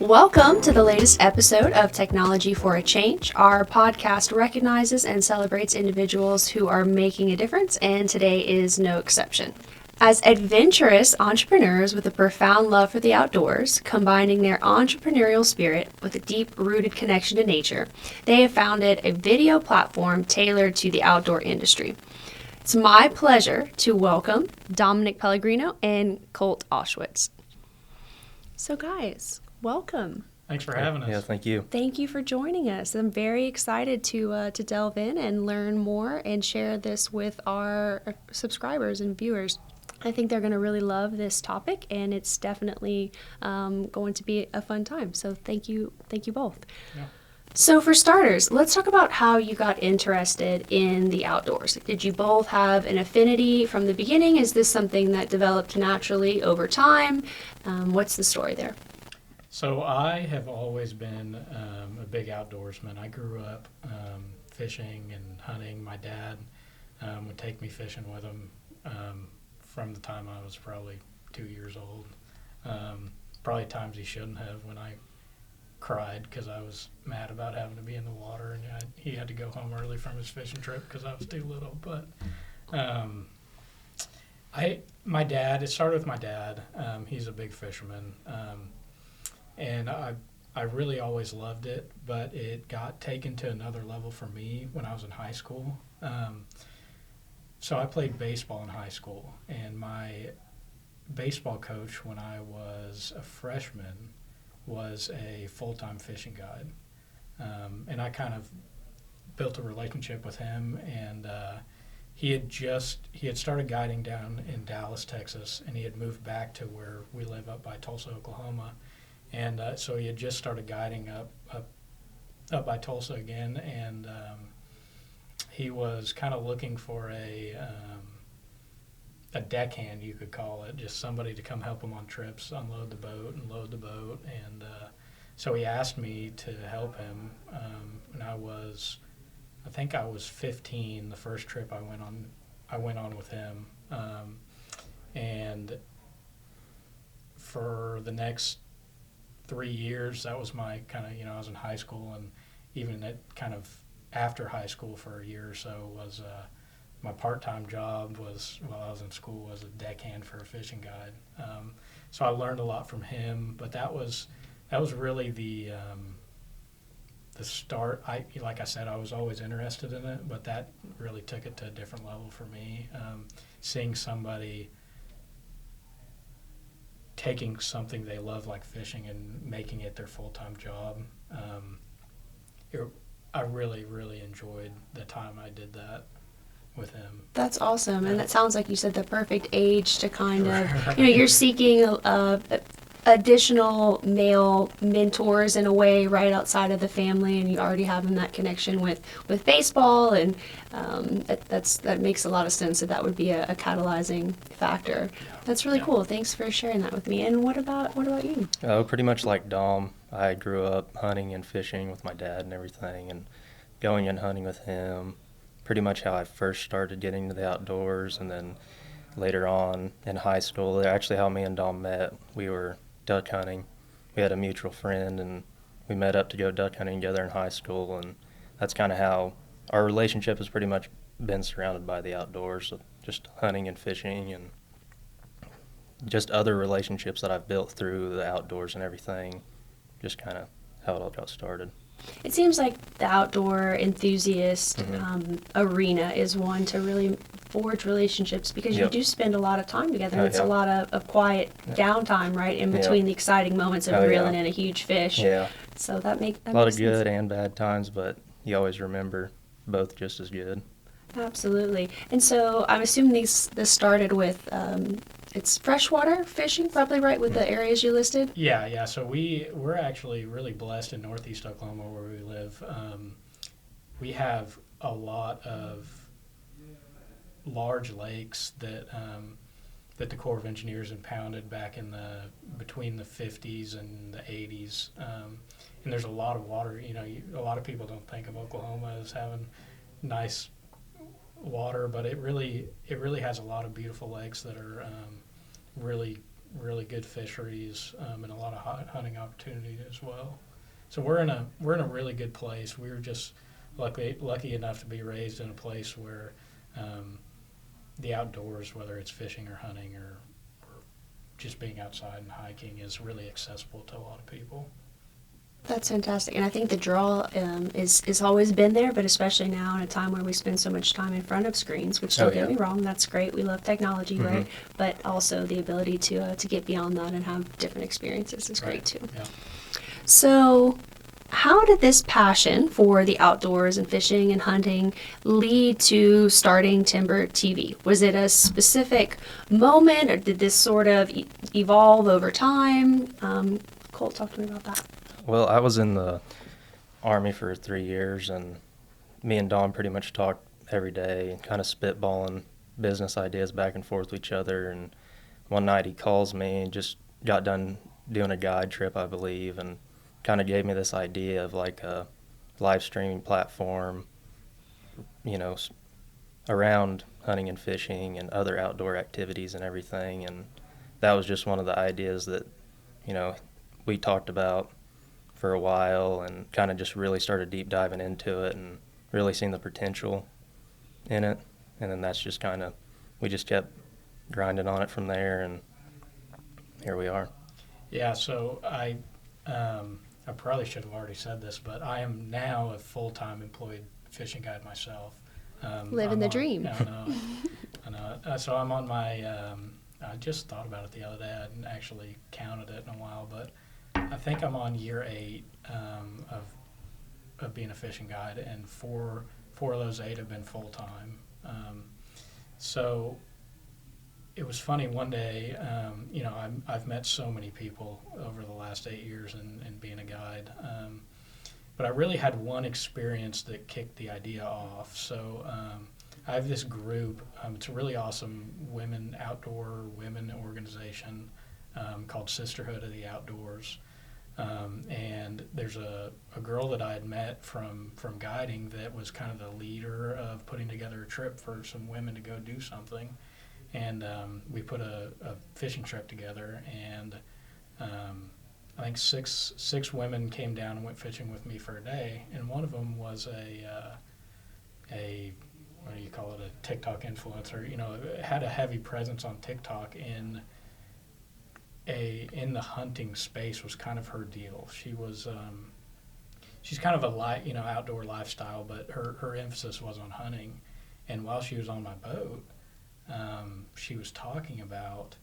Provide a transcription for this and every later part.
Welcome to the latest episode of Technology for a Change. Our podcast recognizes and celebrates individuals who are making a difference, and today is no exception. As adventurous entrepreneurs with a profound love for the outdoors, combining their entrepreneurial spirit with a deep-rooted connection to nature, they have founded a video platform tailored to the outdoor industry. It's my pleasure to welcome Dominic Pellegrino and Colt Auschwitz. So guys, welcome. Thanks for having us. Yeah, thank you. Thank you for joining us. I'm very excited to delve in and learn more and share this with our subscribers and viewers. I think they're going to really love this topic, and it's definitely going to be a fun time. So thank you both. Yeah. So for starters, let's talk about how you got interested in the outdoors. Did you both have an affinity from the beginning? Is this something that developed naturally over time? What's the story there? So I have always been a big outdoorsman. I grew up fishing and hunting. My dad would take me fishing with him from the time I was probably 2 years old. Probably times he shouldn't have, when I cried because I was mad about having to be in the water, and he had to go home early from his fishing trip because I was too little. But it started with my dad. He's a big fisherman. And I really always loved it, but it got taken to another level for me when I was in high school. So I played baseball in high school, and my baseball coach when I was a freshman was a full-time fishing guide. And I kind of built a relationship with him, and he had started guiding down in Dallas, Texas, and he had moved back to where we live up by Tulsa, Oklahoma. And so he had just started guiding up by Tulsa again, and he was kind of looking for a deckhand, you could call it, just somebody to come help him on trips, unload the boat and load the boat. And so he asked me to help him, and I think I was 15 the first trip I went on with him, and for the next 3 years, that was my kind of, I was in high school, and even at kind of after high school for a year or so was my part-time job was, while I was in school, was a deckhand for a fishing guide. So I learned a lot from him, but that was really the start. Like I said, I was always interested in it, but that really took it to a different level for me. Seeing somebody taking something they love like fishing and making it their full-time job. I really, really enjoyed the time I did that with him. That's awesome, and that sounds like you said the perfect age to kind of, you're seeking additional male mentors in a way right outside of the family, and you already have that connection with baseball, and that makes a lot of sense that would be a catalyzing factor. That's really cool. Thanks for sharing that with me. And what about you? Pretty much like Dom. I grew up hunting and fishing with my dad and everything, and going and hunting with him. Pretty much how I first started getting into the outdoors, and then later on in high school, actually how me and Dom met. We were duck hunting. We had a mutual friend, and we met up to go duck hunting together in high school, and that's kind of how our relationship has pretty much been surrounded by the outdoors, so just hunting and fishing, and just other relationships that I've built through the outdoors and everything, just kind of how it all got started. It seems like the outdoor enthusiast arena is one to really forge relationships, because you do spend a lot of time together. It's a lot of quiet downtime, right, in between the exciting moments of reeling in a huge fish. Yeah. So that makes a lot of sense. Good and bad times, but you always remember both just as good. Absolutely. And so I'm assuming this started with it's freshwater fishing, probably, right, with the areas you listed? Yeah. So we're actually really blessed in northeast Oklahoma where we live. We have a lot of large lakes that the Corps of Engineers impounded back in between the 50s and the 80s. And there's a lot of water. A lot of people don't think of Oklahoma as having nice water, but it really has a lot of beautiful lakes that are really really good fisheries, and a lot of hunting opportunity as well. So we're in a really good place. We were just lucky enough to be raised in a place where the outdoors, whether it's fishing or hunting or just being outside and hiking, is really accessible to a lot of people. That's fantastic, and I think the draw is always been there, but especially now in a time where we spend so much time in front of screens. Which, don't get me wrong, that's great. We love technology, right? But also the ability to get beyond that and have different experiences is great too. Yeah. So, how did this passion for the outdoors and fishing and hunting lead to starting TimbrTV? Was it a specific moment, or did this sort of evolve over time? Colt, talk to me about that. Well, I was in the Army for 3 years, and me and Dom pretty much talked every day and kind of spitballing business ideas back and forth with each other. And one night he calls me and just got done doing a guide trip, I believe, and kind of gave me this idea of like a live streaming platform, you know, around hunting and fishing and other outdoor activities and everything. And that was just one of the ideas that, you know, we talked about for a while and kind of just really started deep diving into it and really seen the potential in it. And then that's just kind of, we just kept grinding on it from there, and here we are. Yeah, so I probably should have already said this, but I am now a full-time employed fishing guide myself. Living the dream. I know. So I'm on my, I just thought about it the other day. I hadn't actually counted it in a while, but I think I'm on year 8 of being a fishing guide, and four of those 8 have been full-time. So it was funny one day, you know, I've met so many people over the last 8 years and being a guide, but I really had one experience that kicked the idea off. So I have this group, it's a really awesome outdoor women organization called Sisterhood of the Outdoors. And there's a girl that I had met from guiding that was kind of the leader of putting together a trip for some women to go do something. And we put a fishing trip together, and I think six women came down and went fishing with me for a day, and one of them was a what do you call it, a TikTok influencer. You know, had a heavy presence on TikTok in the hunting space was kind of her deal. She was she's kind of a outdoor lifestyle, but her emphasis was on hunting. And while she was on my boat, she was talking about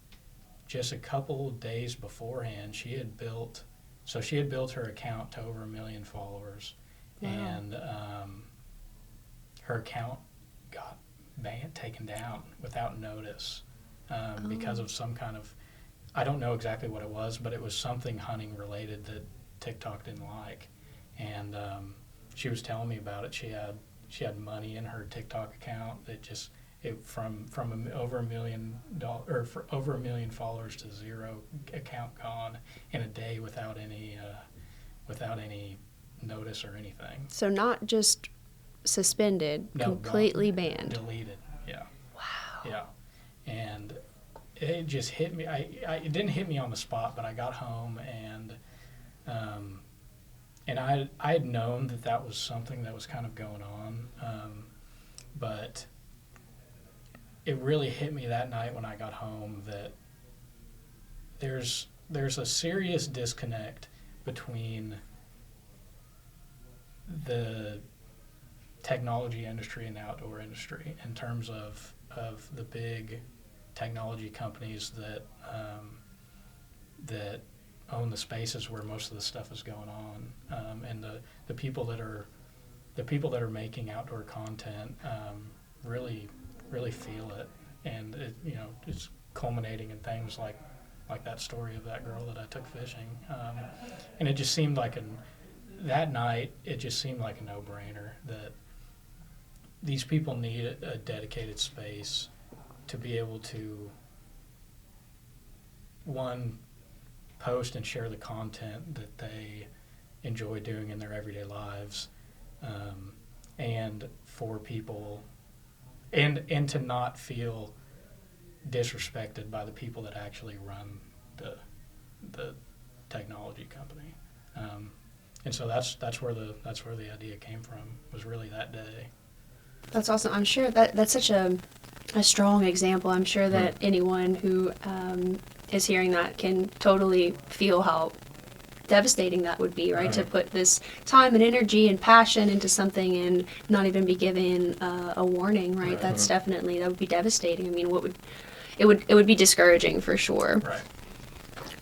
just a couple days beforehand, she had built her account to over 1 million followers. Wow. And her account got taken down without notice because of some kind of, I don't know exactly what it was, but it was something hunting related that TikTok didn't like. And she was telling me about it. She had money in her TikTok account that just from over $1 million or for over 1 million followers to zero, account gone in a day without any notice or anything. So not just suspended, no, completely gone, banned. Deleted. Yeah. Wow. Yeah. And it just hit me. It didn't hit me on the spot, but I got home and I had known that was something that was kind of going on, but it really hit me that night when I got home that there's a serious disconnect between the technology industry and the outdoor industry in terms of the big technology companies that own the spaces where most of the stuff is going on, and the people that are making outdoor content really feel it, and it's culminating in things like that story of that girl that I took fishing, and it just seemed like that night it just seemed like a no-brainer that these people need a dedicated space to be able to, one, post and share the content that they enjoy doing in their everyday lives, and for people, and to not feel disrespected by the people that actually run the technology company. And so that's where the idea came from, was really that day. That's awesome. I'm sure that's such a strong example. I'm sure that anyone who is hearing that can totally feel how devastating that would be, right? To put this time and energy and passion into something and not even be given a warning, right? That's definitely, that would be devastating. I mean, it would be discouraging for sure. Right.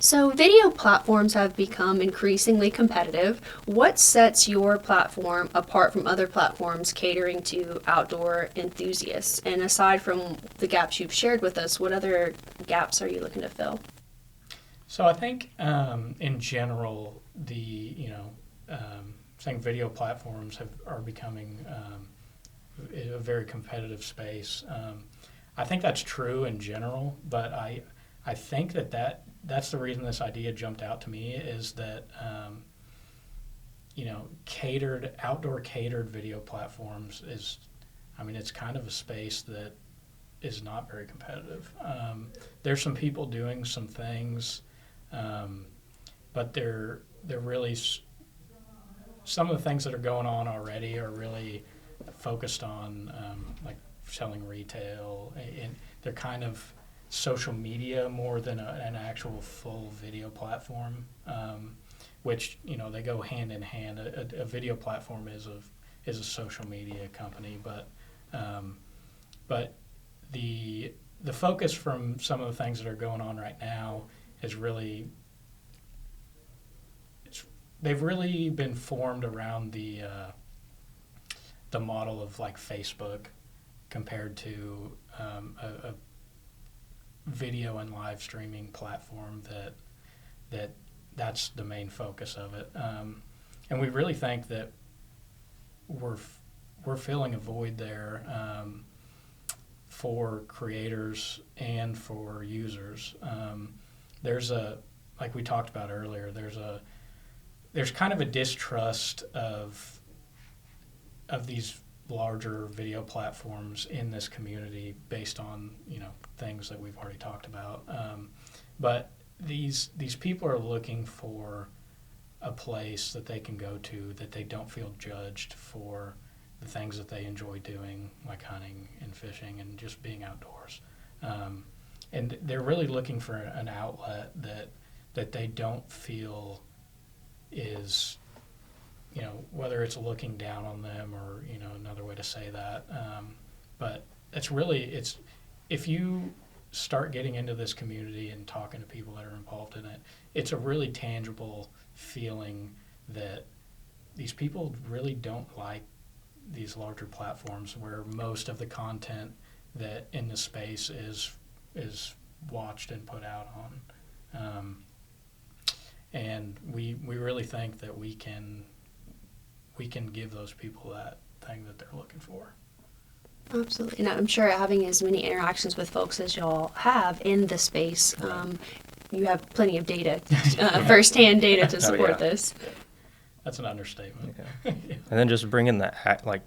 So video platforms have become increasingly competitive. What sets your platform apart from other platforms catering to outdoor enthusiasts? And aside from the gaps you've shared with us, what other gaps are you looking to fill? So I think in general, saying video platforms are becoming a very competitive space. I think that's true in general, but I think that's the reason this idea jumped out to me, is that outdoor catered video platforms it's kind of a space that is not very competitive. There's some people doing some things, but they're really, some of the things that are going on already are really focused on like selling retail, and they're kind of social media more than an actual full video platform, which they go hand in hand. A video platform is a social media company, but the focus from some of the things that are going on right now is really, they've really been formed around the model of like Facebook compared to a video and live streaming platform that's the main focus of it. And we really think that we're filling a void there for creators and for users. There's like we talked about earlier, there's kind of a distrust of these larger video platforms in this community based on things that we've already talked about. But these people are looking for a place that they can go to that they don't feel judged for the things that they enjoy doing, like hunting and fishing and just being outdoors. And they're really looking for an outlet that they don't feel is, whether it's looking down on them or, another way to say that. But if you start getting into this community and talking to people that are involved in it, it's a really tangible feeling that these people really don't like these larger platforms where most of the content that in the space is watched and put out on. And we really think that we can give those people that thing that they're looking for. Absolutely. And I'm sure having as many interactions with folks as y'all have in the space, you have plenty of data, firsthand data to support this. That's an understatement. Yeah. And then just bringing that, like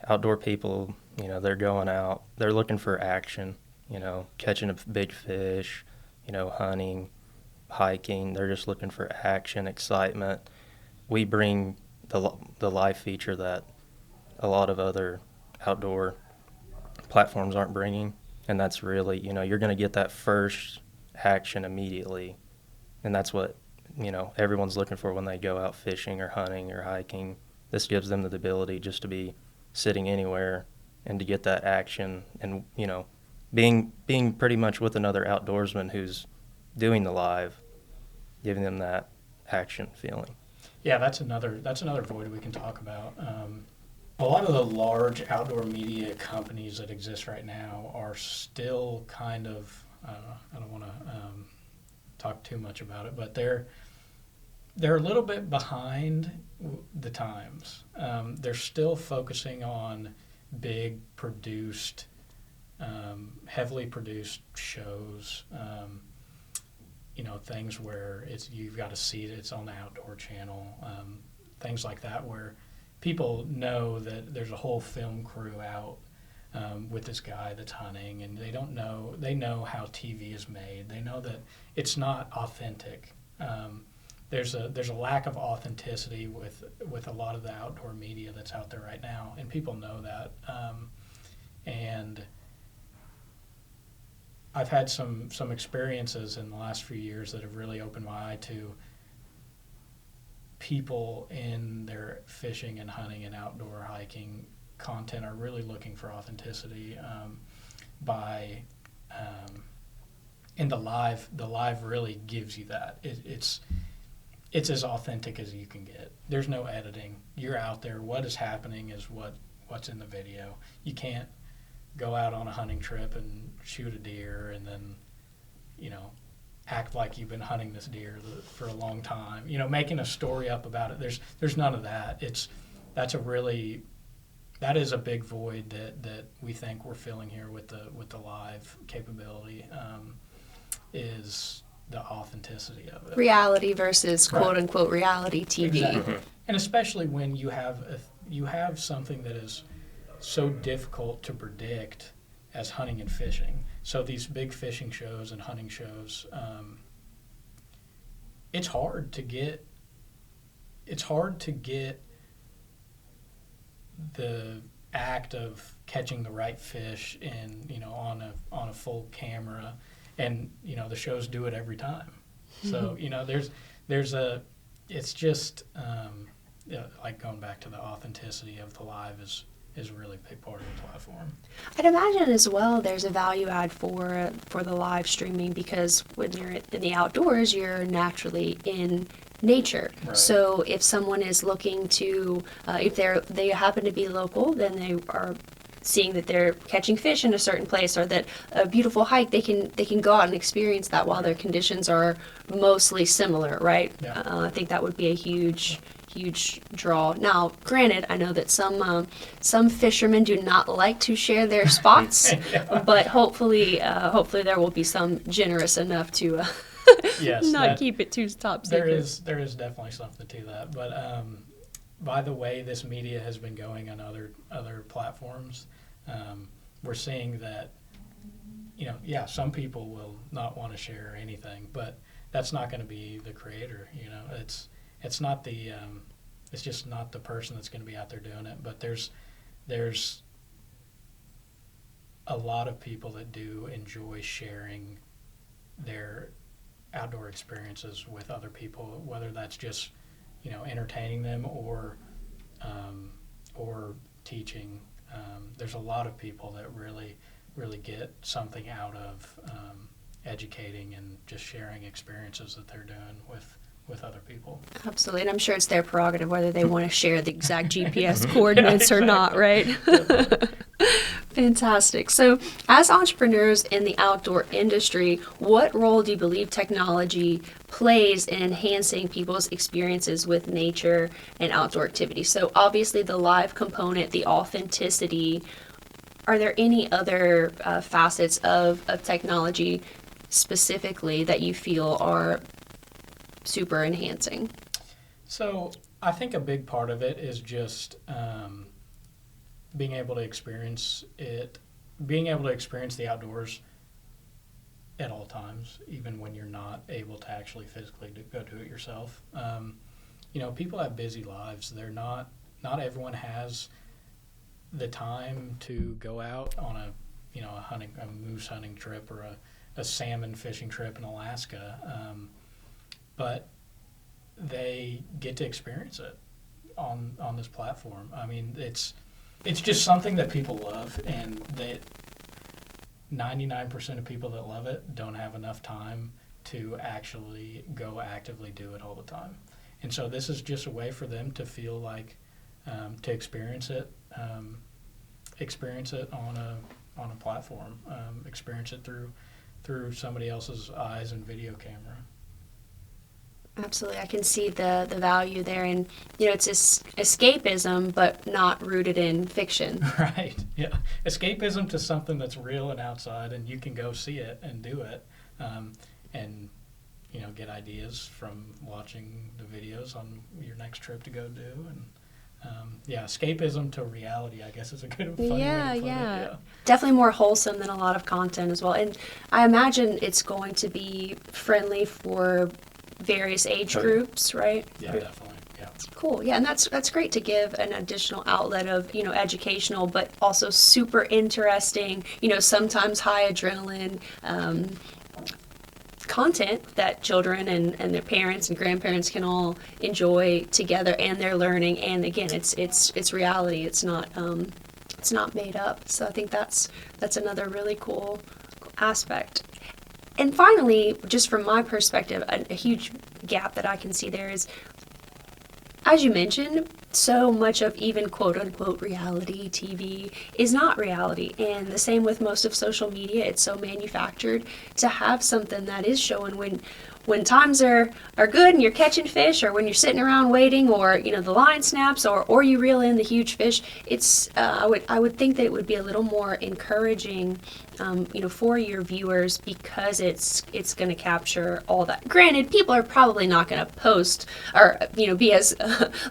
outdoor people, they're going out, they're looking for action, catching a big fish, hunting, hiking. They're just looking for action, excitement. We bring the live feature that a lot of other outdoor platforms aren't bringing, and that's really, you're going to get that first action immediately, and that's what everyone's looking for when they go out fishing or hunting or hiking. This gives them the ability just to be sitting anywhere and to get that action, and being pretty much with another outdoorsman who's doing the live, giving them that action feeling. Yeah, that's another void we can talk about. A lot of the large outdoor media companies that exist right now are still kind of, I don't want to talk too much about it, but they're a little bit behind the times. They're still focusing on big produced, heavily produced shows, things where you've got to see it's on the Outdoor Channel, things like that, where people know that there's a whole film crew out with this guy that's hunting, and they don't know. They know how TV is made. They know that it's not authentic. There's a lack of authenticity with a lot of the outdoor media that's out there right now, and people know that. And I've had some experiences in the last few years that have really opened my eye to people in their fishing and hunting and outdoor hiking content are really looking for authenticity and the live really gives you that. It's as authentic as you can get. There's no editing. You're out there. What is happening is what's in the video. You can't go out on a hunting trip and shoot a deer and then, act like you've been hunting this deer for a long time. Making a story up about it. There's none of that. That is a big void that we think we're filling here with the live capability. Is the authenticity of it. Reality versus quote Right. unquote reality TV. Exactly. And especially when you have something that is so difficult to predict as hunting and fishing. So these big fishing shows and hunting shows, it's hard to get the act of catching the right fish on a full camera, and the shows do it every time. So it's just like going back to the authenticity of the live is a really big part of the platform. I'd imagine as well there's a value add for the live streaming, because when you're in the outdoors, you're naturally in nature. Right. So if someone is looking to, if they happen to be local, then they are seeing that they're catching fish in a certain place, or that a beautiful hike, they can go out and experience that while their conditions are mostly similar, right? Yeah. I think that would be a huge draw. Now, granted, I know that some fishermen do not like to share their spots, Yeah. but hopefully there will be some generous enough to Yes, not keep it too top secret. there is definitely something to that. But by the way this media has been going on other platforms, we're seeing that some people will not want to share anything, but that's not going to be the creator. It's not the it's just not the person that's going to be out there doing it. But there's a lot of people that do enjoy sharing their outdoor experiences with other people, whether that's just entertaining them or teaching. There's a lot of people that really get something out of educating and just sharing experiences that they're doing with other people. Absolutely, and I'm sure it's their prerogative whether they want to share the exact GPS coordinates or not, right? Fantastic. So, as entrepreneurs in the outdoor industry, what role do you believe technology plays in enhancing people's experiences with nature and outdoor activities? So, obviously, the live component, the authenticity. Are there any other facets of technology specifically that you feel are super enhancing? So I think a big part of it is just being able to experience the outdoors at all times, even when you're not able to actually physically go do it yourself. People have busy lives. Not everyone has the time to go out on a moose hunting trip or a salmon fishing trip in Alaska. But they get to experience it on this platform. I mean, it's just something that people love, and that 99% of people that love it don't have enough time to actually go actively do it all the time. And so this is just a way for them to feel like to experience it on a platform, experience it through somebody else's eyes and video camera. Absolutely. I can see the value there. And, it's escapism, but not rooted in fiction. Right. Yeah. Escapism to something that's real and outside, and you can go see it and do it, and get ideas from watching the videos on your next trip to go do. escapism to reality, I guess, is a good funny way to put it. Yeah. Definitely more wholesome than a lot of content as well. And I imagine it's going to be friendly for various age groups, right? Yeah, definitely. Yeah. Cool. Yeah, and that's great to give an additional outlet of, educational, but also super interesting, sometimes high adrenaline content that children and their parents and grandparents can all enjoy together, and they're learning. And again, it's reality. It's not made up. So I think that's another really cool aspect. And finally, just from my perspective, a huge gap that I can see there is, as you mentioned, so much of even quote-unquote reality TV is not reality. And the same with most of social media. It's so manufactured. To have something that is showing when times are good and you're catching fish, or when you're sitting around waiting, or the line snaps, or you reel in the huge fish, it's I would think that it would be a little more encouraging for your viewers, because it's going to capture all that. Granted, people are probably not going to post or be as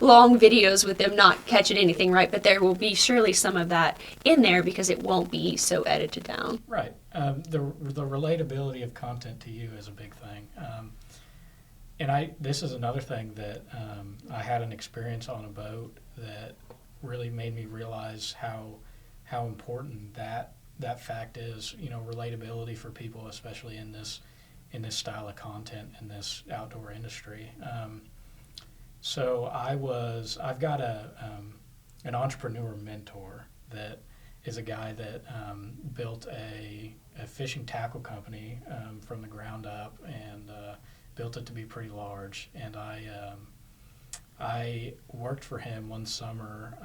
long videos with them not catching anything, right? But there will be surely some of that in there, because it won't be so edited down. Right. The relatability of content to you is a big thing. And this is another thing that I had an experience on a boat that really made me realize how important that fact is. Relatability for people, especially in this style of content in this outdoor industry. So I've got an entrepreneur mentor that is a guy that built a fishing tackle company from the ground up, and built it to be pretty large. And I worked for him one summer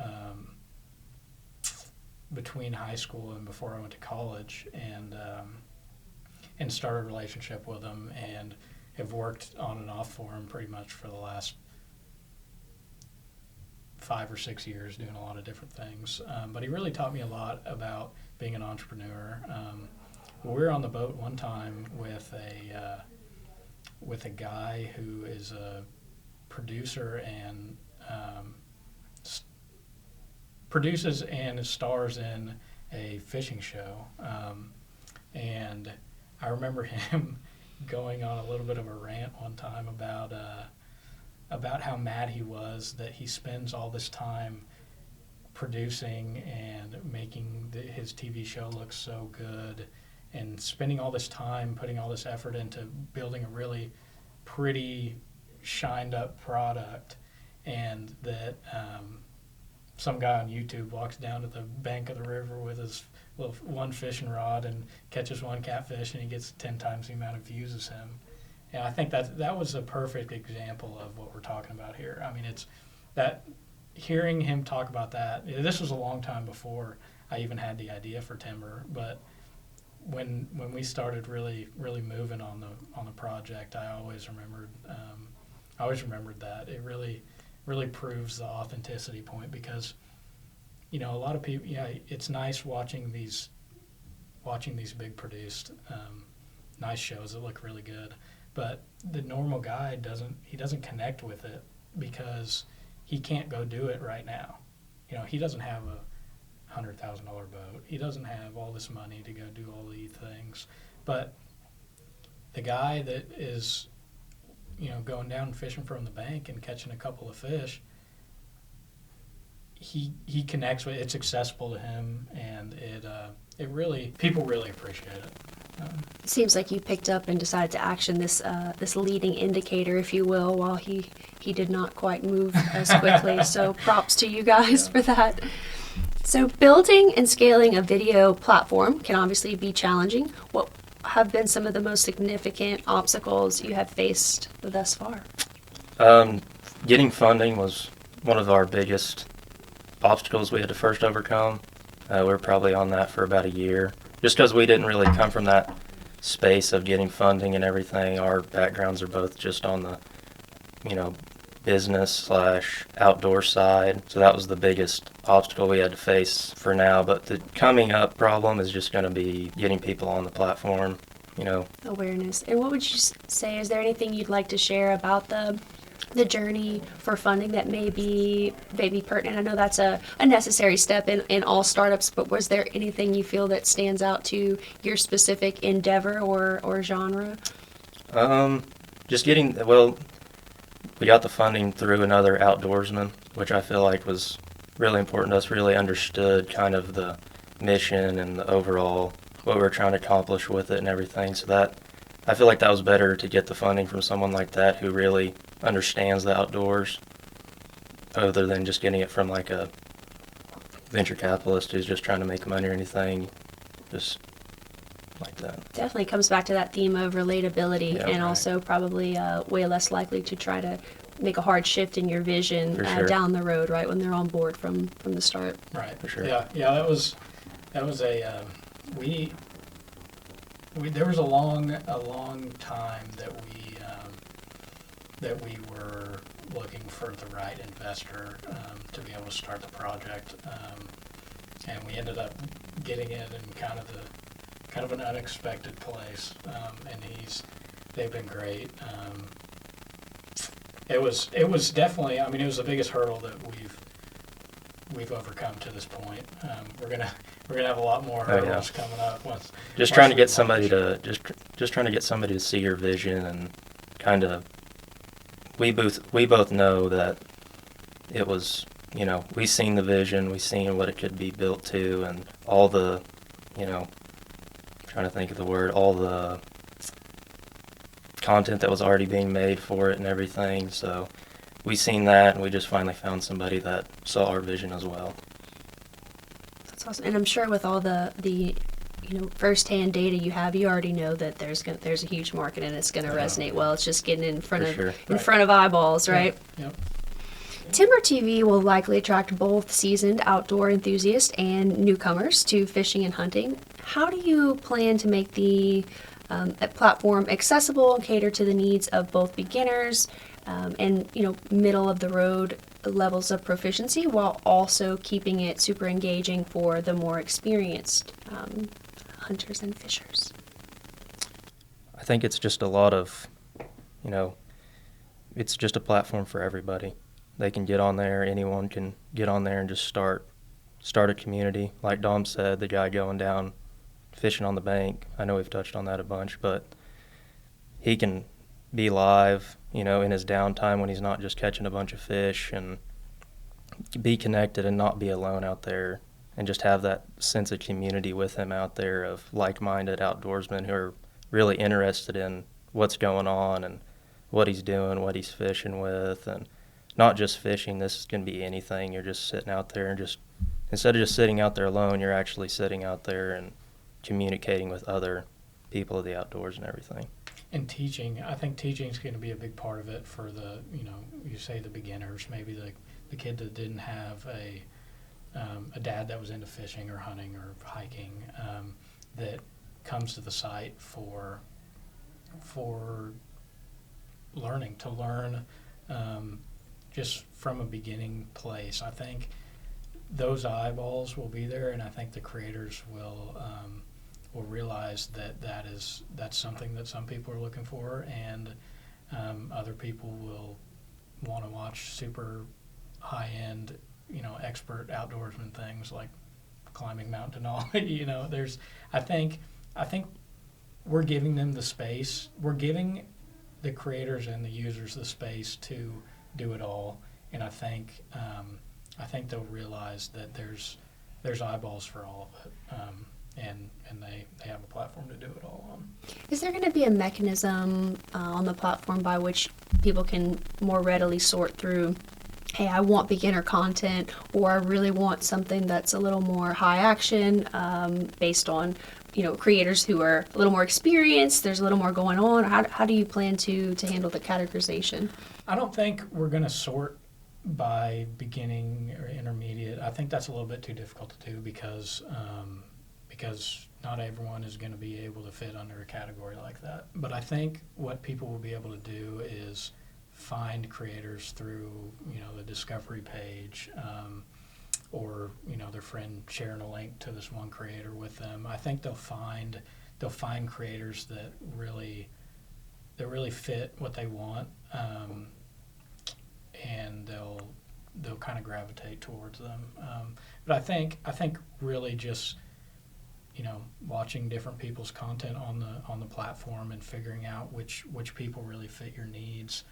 between high school and before I went to college, and started a relationship with him, and have worked on and off for him pretty much for the last 5 or 6 years, doing a lot of different things. But he really taught me a lot about being an entrepreneur. We were on the boat one time with a guy who is a producer and produces and stars in a fishing show. And I remember him going on a little bit of a rant one time about how mad he was that he spends all this time producing and making his TV show look so good, and spending all this time, putting all this effort into building a really pretty, shined up product, and that some guy on YouTube walks down to the bank of the river with his one fishing rod and catches one catfish, and he gets 10 times the amount of views as him. And I think that was a perfect example of what we're talking about here. I mean, it's that hearing him talk about that. This was a long time before I even had the idea for Timber, but when we started really moving on the project, I always remembered that it really proves the authenticity point, because a lot of people, it's nice watching these big produced nice shows that look really good, but the normal guy doesn't connect with it, because he can't go do it right now. He doesn't have a $100,000 boat. He doesn't have all this money to go do all these things. But the guy that is, going down and fishing from the bank and catching a couple of fish, he connects with it. It's accessible to him, and people really appreciate it. It seems like you picked up and decided to action this leading indicator, if you will, while he did not quite move as quickly. So props to you guys for that. So building and scaling a video platform can obviously be challenging. What have been some of the most significant obstacles you have faced thus far? Getting funding was one of our biggest obstacles we had to first overcome. We were probably on that for about a year, just because we didn't really come from that space of getting funding and everything. Our backgrounds are both just on the, business/outdoor side. So that was the biggest obstacle we had to face for now. But the coming up problem is just going to be getting people on the platform, Awareness. And what would you say, is there anything you'd like to share about the the journey for funding that may be pertinent? I know that's a necessary step in all startups, but was there anything you feel that stands out to your specific endeavor or genre? Just getting, well, we got the funding through another outdoorsman, which I feel like was really important to us, really understood kind of the mission and the overall, what we were trying to accomplish with it and everything. So that, I feel like that was better to get the funding from someone like that who really understands the outdoors, other than just getting it from like a venture capitalist who's just trying to make money or anything, just like that. Definitely comes back to that theme of relatability, Yeah, and right. also probably way less likely to try to make a hard shift in your vision For sure. down the road, right, when they're on board from the start. Right. For sure. Yeah. That was a we there was a long time that we were looking for the right investor to be able to start the project, and we ended up getting it in kind of an unexpected place, and they've been great. It was definitely, I mean, it was the biggest hurdle that we've overcome to this point. We're gonna have a lot more hurdles coming up once. Just trying to get somebody to just trying to get somebody to see your vision, and kind of we both know that it was, we seen the vision, we seen what it could be built to, and all the, trying to think of the word, all the content that was already being made for it and everything. So we seen that, and we just finally found somebody that saw our vision as well. That's awesome. And I'm sure with all the firsthand data you have, you already know that there's a huge market and it's going to resonate well. It's just getting in front of eyeballs, right? Yep. TimbrTV will likely attract both seasoned outdoor enthusiasts and newcomers to fishing and hunting. How do you plan to make the platform accessible and cater to the needs of both beginners and middle of the road levels of proficiency, while also keeping it super engaging for the more experienced hunters and fishers? I think it's just a lot of, it's just a platform for everybody. They can get on there, anyone can get on there and just start a community. Like Dom said, the guy going down fishing on the bank, I know we've touched on that a bunch, but he can be live, in his downtime when he's not just catching a bunch of fish, and be connected and not be alone out there, and just have that sense of community with him out there of like-minded outdoorsmen who are really interested in what's going on and what he's doing, what he's fishing with, and not just fishing. This can be anything. You're just sitting out there and just, instead of just sitting out there alone, you're actually sitting out there and communicating with other people of the outdoors and everything. And teaching, I think teaching is going to be a big part of it for the, you say the beginners, maybe the kid that didn't have a dad that was into fishing or hunting or hiking, that comes to the site for learning, to learn just from a beginning place. I think those eyeballs will be there, and I think the creators will realize that's something that some people are looking for, and other people will want to watch super high-end, expert outdoorsman things like climbing Mount Denali. I think we're giving them the space. We're giving the creators and the users the space to do it all, and I think they'll realize that there's eyeballs for all of it, and they have a platform to do it all on. Is there going to be a mechanism on the platform by which people can more readily sort through, hey, I want beginner content, or I really want something that's a little more high action, based on creators who are a little more experienced, there's a little more going on? How do you plan to handle the categorization? I don't think we're going to sort by beginning or intermediate. I think that's a little bit too difficult to do because not everyone is going to be able to fit under a category like that. But I think what people will be able to do is find creators through the discovery page, or their friend sharing a link to this one creator with them. I think they'll find creators that really fit what they want, and they'll kind of gravitate towards them. But I think really just, watching different people's content on the platform and figuring out which people really fit your needs,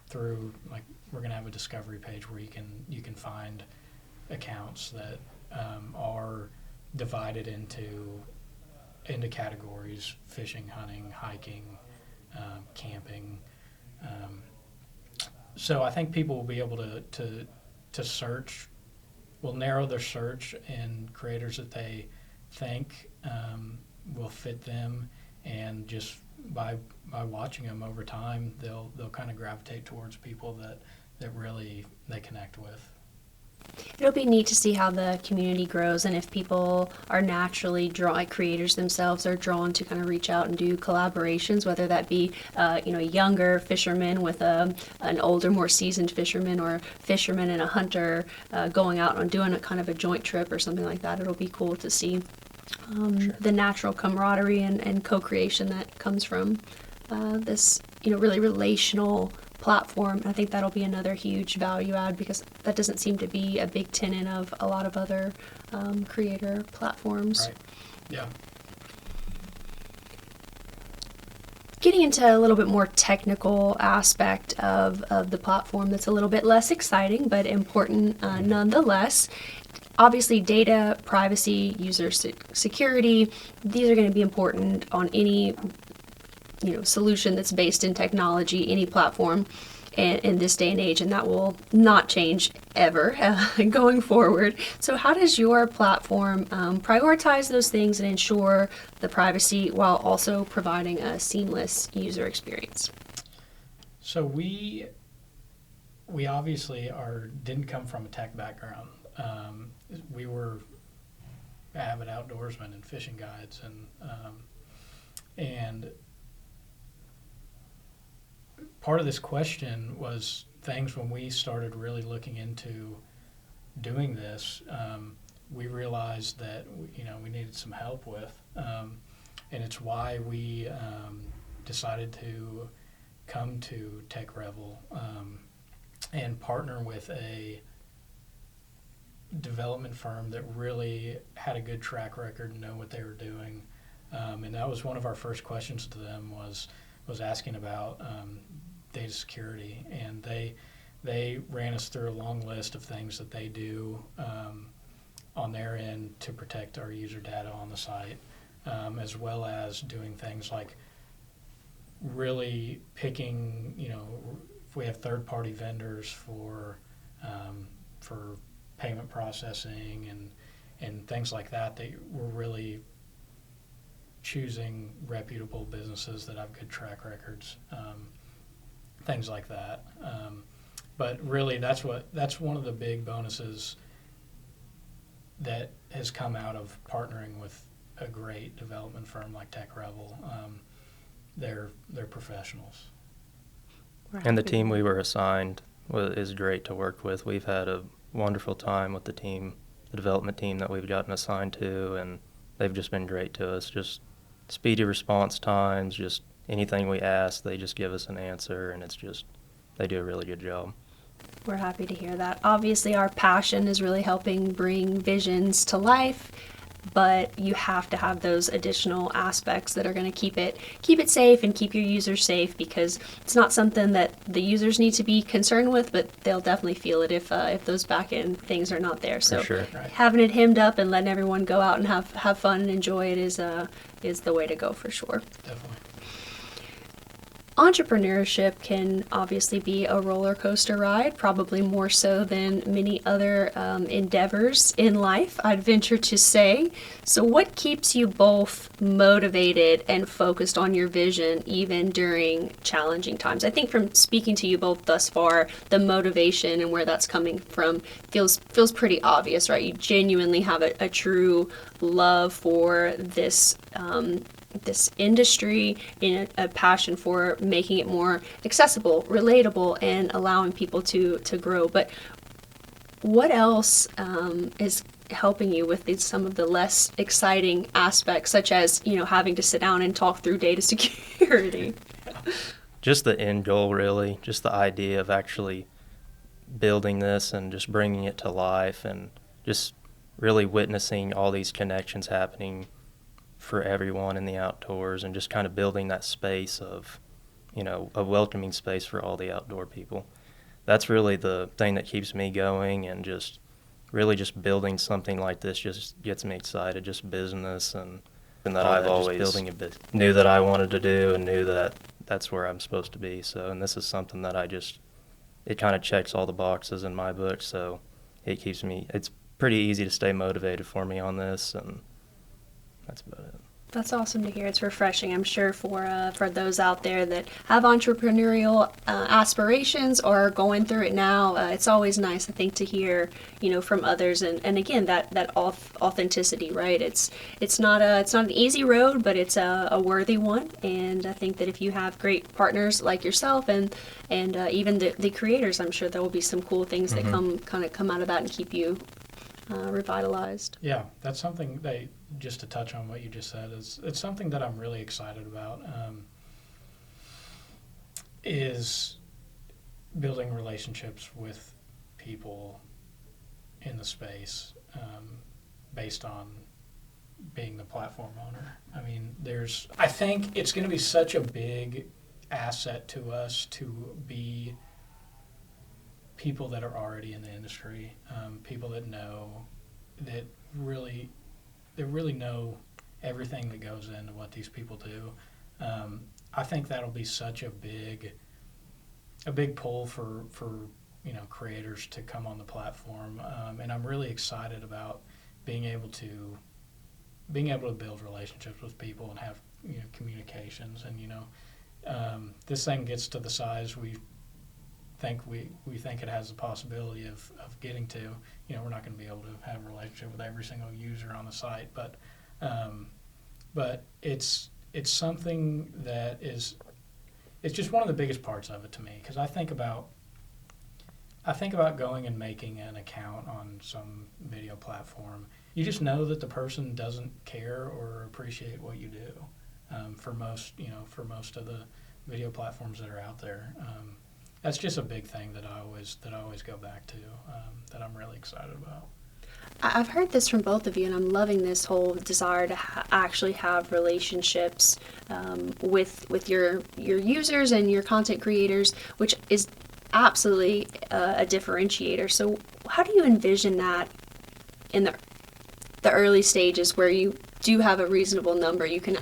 through, like, we're going to have a discovery page where you can find accounts that are divided into categories: fishing, hunting, hiking, camping. So I think people will be able to search, will narrow their search in creators that they think will fit them, and just by watching them over time, they'll kind of gravitate towards people that really they connect with. It'll be neat to see how the community grows, and if people are naturally like creators themselves are drawn to kind of reach out and do collaborations, whether that be a younger fisherman with an older, more seasoned fisherman, or a fisherman and a hunter going out and doing a kind of a joint trip or something like that. It'll be cool to see the natural camaraderie and co-creation that comes from this really relational platform. I think that'll be another huge value add, because that doesn't seem to be a big tenet of a lot of other creator platforms. Right. Yeah. Getting into a little bit more technical aspect of the platform that's a little bit less exciting but important nonetheless. Obviously, data, privacy, user security, these are going to be important on any solution that's based in technology, any platform in this day and age, and that will not change ever going forward. So how does your platform prioritize those things and ensure the privacy while also providing a seamless user experience? So we obviously didn't come from a tech background. We were avid outdoorsmen and fishing guides, and part of this question was things when we started really looking into doing this, we realized that we needed some help with, and it's why we decided to come to Tech Revel and partner with a development firm that really had a good track record and know what they were doing, and that was one of our first questions to them was asking about data security, and they ran us through a long list of things that they do on their end to protect our user data on the site, as well as doing things like really picking, if we have third-party vendors for payment processing and things like that, we're really choosing reputable businesses that have good track records, things like that. But really, that's one of the big bonuses that has come out of partnering with a great development firm like Tech Revel. They're professionals. And the team we were assigned is great to work with. We've had a wonderful time with the development team that we've gotten assigned to, and they've just been great to us. Just speedy response times, just anything we ask, they just give us an answer, and they do a really good job. We're happy to hear that. Obviously, our passion is really helping bring visions to life, but you have to have those additional aspects that are going to keep it safe and keep your users safe, because it's not something that the users need to be concerned with, but they'll definitely feel it if those back-end things are not there. So for sure. Having it hemmed up and letting everyone go out and have fun and enjoy it is the way to go for sure. Definitely. Entrepreneurship can obviously be a roller coaster ride, probably more so than many other endeavors in life, I'd venture to say. So what keeps you both motivated and focused on your vision even during challenging times? I think from speaking to you both thus far, the motivation and where that's coming from feels pretty obvious, right? You genuinely have a true love for this industry, in a passion for making it more accessible, relatable, and allowing people to grow. But what else is helping you with some of the less exciting aspects, such as having to sit down and talk through data security? just the end goal, really, just the idea of actually building this and just bringing it to life and just really witnessing all these connections happening for everyone in the outdoors and just kind of building that space of, a welcoming space for all the outdoor people. That's really the thing that keeps me going, and just really just building something like this just gets me excited, just business and that I've always knew that I wanted to do and knew that that's where I'm supposed to be. So, and this is something that it kind of checks all the boxes in my book, so it's pretty easy to stay motivated for me on this, and that's about it. That's awesome to hear. It's refreshing, I'm sure, for those out there that have entrepreneurial aspirations or are going through it now. It's always nice, I think, to hear, from others, and again, that authenticity, right? It's not an easy road, but it's a worthy one. And I think that if you have great partners like yourself and even the creators, I'm sure there will be some cool things that come out of that and keep you revitalized. Yeah, that's something just to touch on what you just said, it's something that I'm really excited about, is building relationships with people in the space, based on being the platform owner. I mean, I think it's going to be such a big asset to us to be people that are already in the industry, people that really know everything that goes into what these people do. I think that'll be such a big pull for creators to come on the platform, and I'm really excited about being able to build relationships with people and have communications, and this thing gets to the size we think it has the possibility of getting to. We're not going to be able to have a relationship with every single user on the site, but it's something that it's just one of the biggest parts of it to me, because I think about going and making an account on some video platform. You just know that the person doesn't care or appreciate what you do. For most of the video platforms that are out there. That's just a big thing that I always go back to, that I'm really excited about. I've heard this from both of you, and I'm loving this whole desire to actually have relationships with your users and your content creators, which is absolutely a differentiator. So how do you envision that in the early stages where you do have a reasonable number you can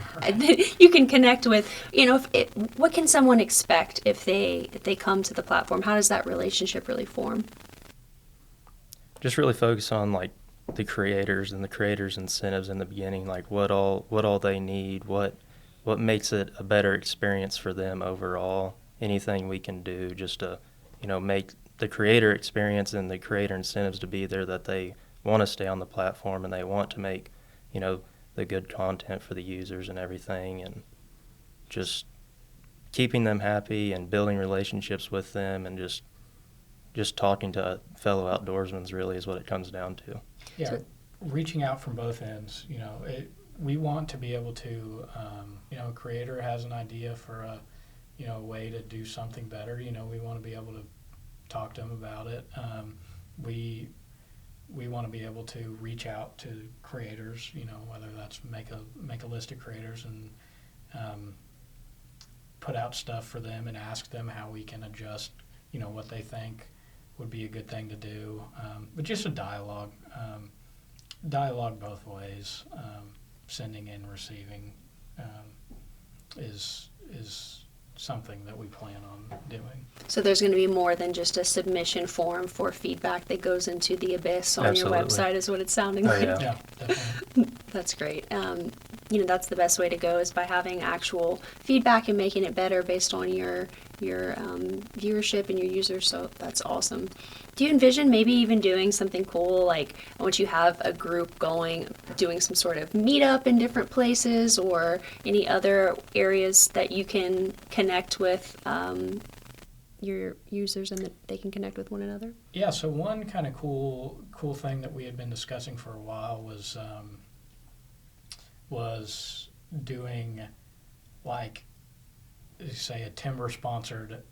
connect with? What can someone expect if they come to the platform? How does that relationship really form? Just really focus on like the creators and the creators' incentives in the beginning, like what all they need, what makes it a better experience for them overall. Anything we can do just to make the creator experience and the creator incentives to be there, that they want to stay on the platform and they want to make the good content for the users and everything, and just keeping them happy and building relationships with them, and just talking to fellow outdoorsmen really is what it comes down to. Yeah, reaching out from both ends. We want to be able to, a creator has an idea for a way to do something better. We want to be able to talk to them about it. We want to be able to reach out to creators, whether that's make a list of creators and put out stuff for them and ask them how we can adjust, what they think would be a good thing to do. But just a dialogue both ways, sending and receiving, is something that we plan on doing. So there's going to be more than just a submission form for feedback that goes into the abyss on Absolutely. your website, is what it's sounding like. Yeah, definitely. That's great. That's the best way to go, is by having actual feedback and making it better based on your viewership and your users. So that's awesome. Do you envision maybe even doing something cool, like once you have a group going, doing some sort of meetup in different places, or any other areas that you can connect with your users and that they can connect with one another? Yeah, so one kind of cool thing that we had been discussing for a while was doing like say a timber sponsored,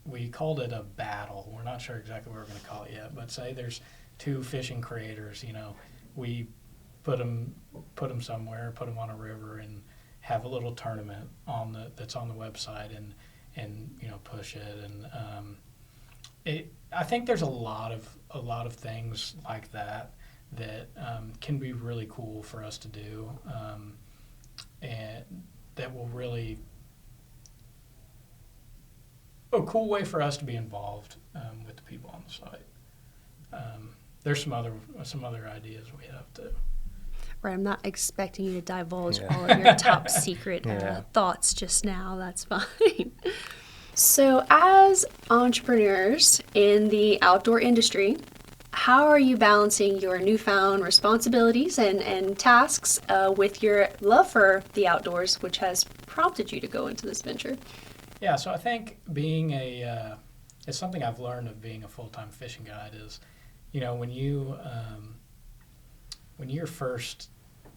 we called it a battle. We're not sure exactly what we're going to call it yet, but say there's two fishing creators, we put them somewhere, put them on a river, and have a little tournament that's on the website, and push it. And I think there's a lot of things like that can be really cool for us to do, and that will really a cool way for us to be involved with the people on the site. There's some other ideas we have too. Right, I'm not expecting you to divulge all of your top secret thoughts just now. That's fine. So, as entrepreneurs in the outdoor industry, how are you balancing your newfound responsibilities and tasks with your love for the outdoors, which has prompted you to go into this venture? Yeah, so I think being it's something I've learned of being a full-time fishing guide is, when you're first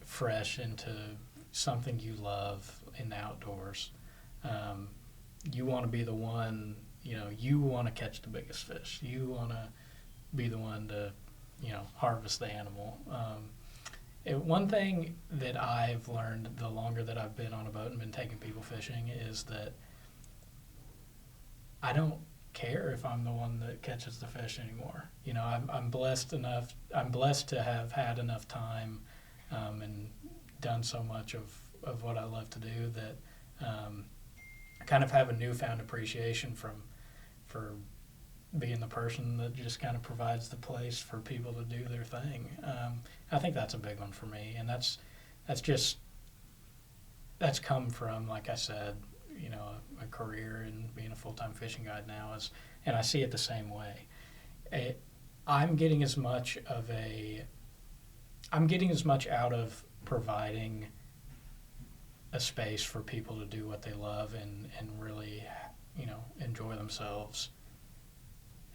fresh into something you love in the outdoors, you want to be the one, you want to catch the biggest fish. You want to be the one to, harvest the animal. One thing that I've learned the longer that I've been on a boat and been taking people fishing is that I don't care if I'm the one that catches the fish anymore. I'm blessed enough. I'm blessed to have had enough time and done so much of what I love to do that I kind of have a newfound appreciation for being the person that just kind of provides the place for people to do their thing. I think that's a big one for me, and that's come from, like I said, a career and being a full-time fishing guide now and I see it the same way. I'm getting as much out of providing a space for people to do what they love and really, enjoy themselves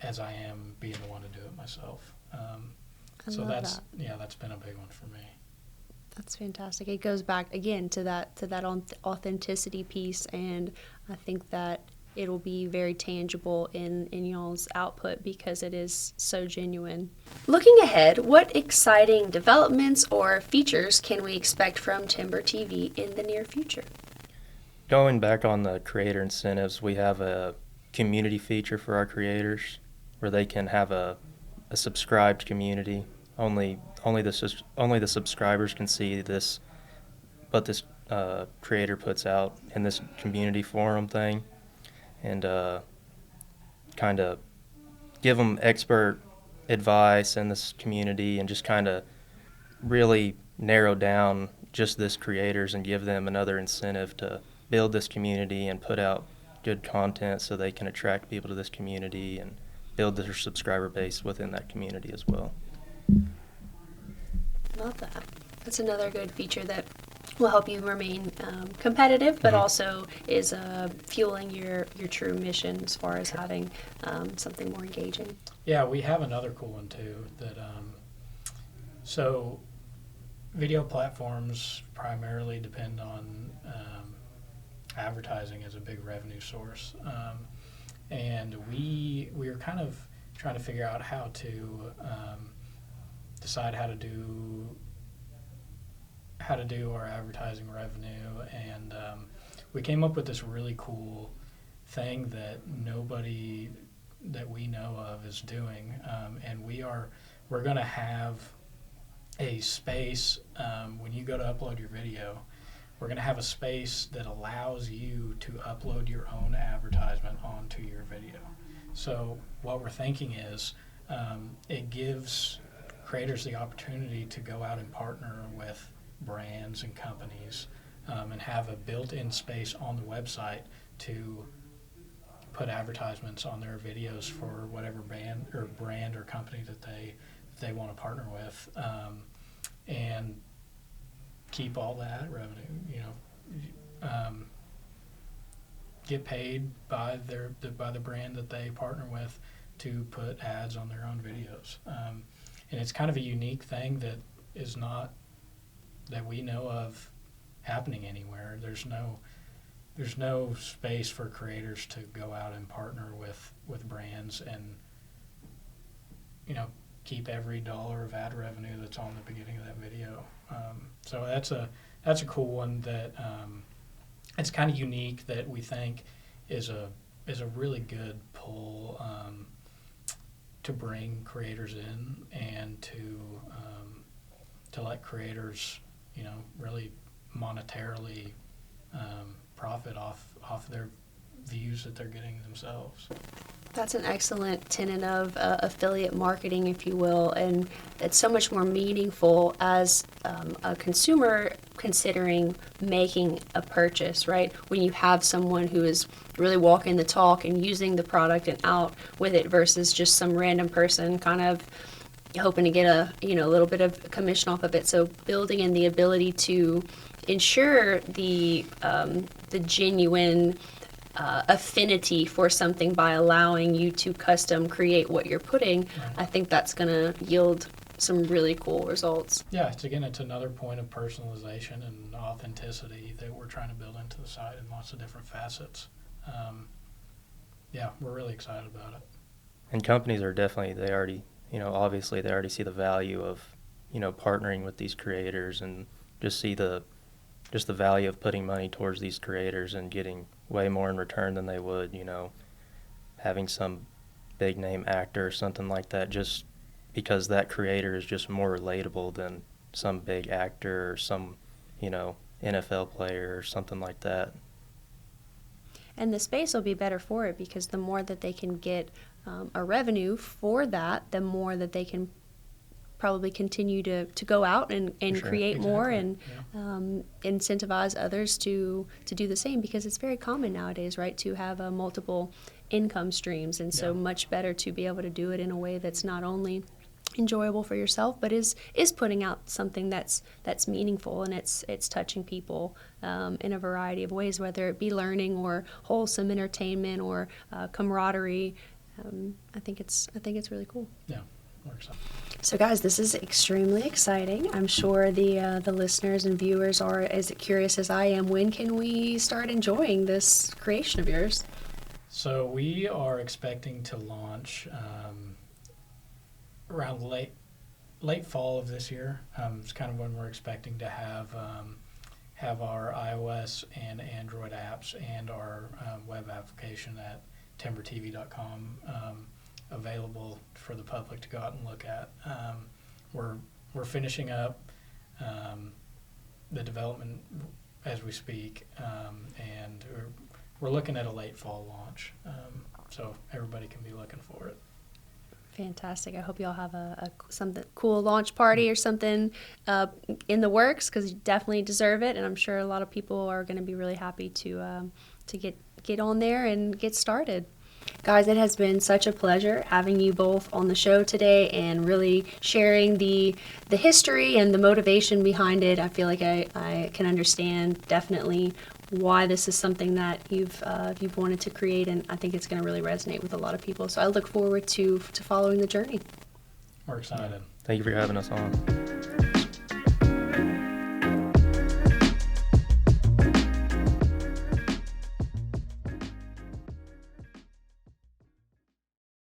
as I am being the one to do it myself. So that's been a big one for me. That's fantastic. It goes back again to that authenticity piece, and I think that it'll be very tangible in y'all's output because it is so genuine. Looking ahead, what exciting developments or features can we expect from TimbrTV in the near future? Going back on the creator incentives, we have a community feature for our creators where they can have a subscribed community. Only the subscribers can see what this creator puts out in this community forum thing, and kind of give them expert advice in this community, and just kind of really narrow down just this creators and give them another incentive to build this community and put out good content so they can attract people to this community and build their subscriber base within that community as well. Love that. That's another good feature that will help you remain competitive, but also is fueling your true mission as far as having something more engaging. Yeah, we have another cool one too. That so video platforms primarily depend on advertising as a big revenue source, and we are kind of trying to figure out how to decide how to do our advertising revenue, and we came up with this really cool thing that nobody that we know of is doing, and we're going to have a space when you go to upload your video. We're going to have a space that allows you to upload your own advertisement onto your video. So what we're thinking is it gives creators the opportunity to go out and partner with brands and companies and have a built-in space on the website to put advertisements on their videos for whatever brand or company that they want to partner with, and keep all that revenue. Get paid by the brand that they partner with to put ads on their own videos. And it's kind of a unique thing that is not that we know of happening anywhere. There's there's no space for creators to go out and partner with brands and, you know, keep every dollar of ad revenue that's on the beginning of that video. So that's a cool one that it's kind of unique, that we think is a really good pull to bring creators in and to let creators, you know, really monetarily profit off their views that they're getting themselves. That's an excellent tenet of affiliate marketing, if you will, and it's so much more meaningful as a consumer considering making a purchase, right? When you have someone who is really walking the talk and using the product and out with it versus just some random person kind of hoping to get a little bit of commission off of it. So building in the ability to ensure the genuine affinity for something by allowing you to custom create what you're putting, Right. I think that's going to yield some really cool results. Yeah, it's another point of personalization and authenticity that we're trying to build into the site in lots of different facets. Yeah, we're really excited about it. And companies are definitely, obviously they already see the value of, partnering with these creators, and just see the value of putting money towards these creators and getting way more in return than they would, having some big name actor or something like that, just because that creator is just more relatable than some big actor or some, NFL player or something like that. And the space will be better for it, because the more that they can get a revenue for that, the more that they can probably continue to go out and Sure. create Exactly. more and Yeah. incentivize others to do the same, because it's very common nowadays, right, to have multiple income streams, and so Yeah. much better to be able to do it in a way that's not only enjoyable for yourself, but is putting out something that's meaningful, and it's touching people in a variety of ways, whether it be learning or wholesome entertainment or camaraderie. I think it's really cool. Yeah, we're excited. So guys, this is extremely exciting. I'm sure the listeners and viewers are as curious as I am. When can we start enjoying this creation of yours? So we are expecting to launch around late fall of this year. It's kind of when we're expecting to have our iOS and Android apps and our web application at TimbrTV.com available for the public to go out and look at. We're finishing up the development as we speak, and we're looking at a late fall launch, so everybody can be looking for it. Fantastic. I hope you all have a something cool launch party or something in the works, because you definitely deserve it, and I'm sure a lot of people are going to be really happy to get on there and get started. Guys, it has been such a pleasure having you both on the show today and really sharing the history and the motivation behind it. I feel like I can understand definitely why this is something that you've wanted to create, and I think it's going to really resonate with a lot of people. So I look forward to following the journey. We're excited. Thank you for having us on.